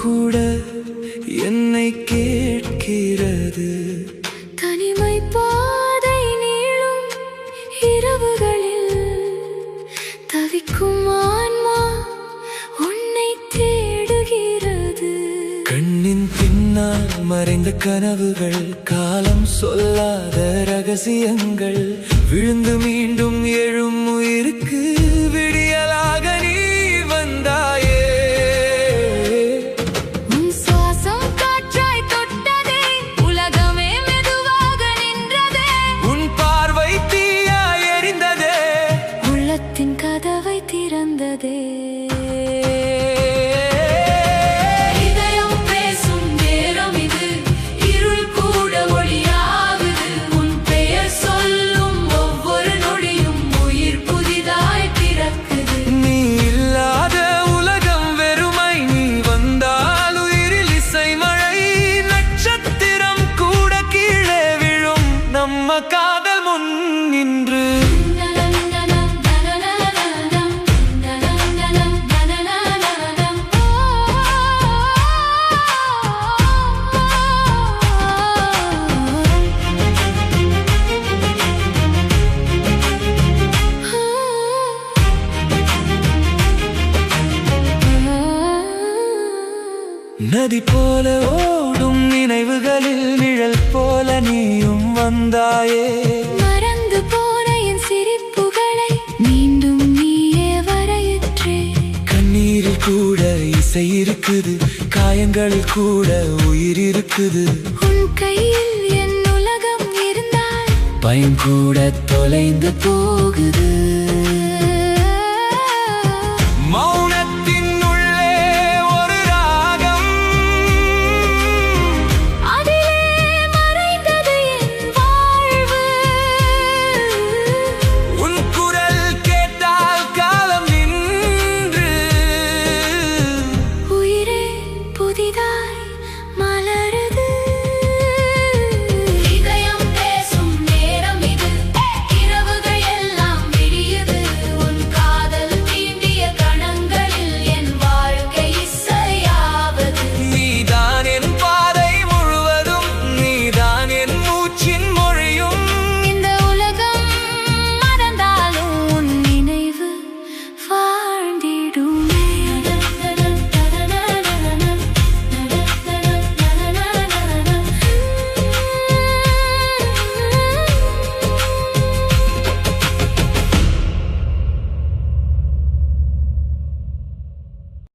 கூட என்னை கேட்கிறது. தனிமை பாதை நீளும் இரவுகளில் தவிக்கும் ஆன்மா உன்னை தேடுகிறது. கண்ணின் பின்னால் மறைந்த கனவுகள், காலம் சொல்லாத ரகசியங்கள், விழுந்து மீண்டும் எழும் உயிருக்கு விடியலாக நீ வந்தாயே. உன் சுவாசம் காற்றாய் தொட்டதே, உலகமே மெதுவாக நின்றதே. உன் பார்வை தீயாய் எரிந்ததே, உள்ளத்தின் கதவை திறந்ததே. நம்ம காதல் முன் நின்று நதி போல ஓடும் நினைவுகளில் நிழல் போல நீயும் வந்தாயே. மறந்து போன என் சிரிப்புகளை மீண்டும் நீயே வரையற்றே. கண்ணீரில் கூட இசை இருக்குது, காயங்களில் கூட உயிர் இருக்குது. உன் கையில் என் உலகம் இருந்தால் பயம் கூட தொலைந்து போகுது.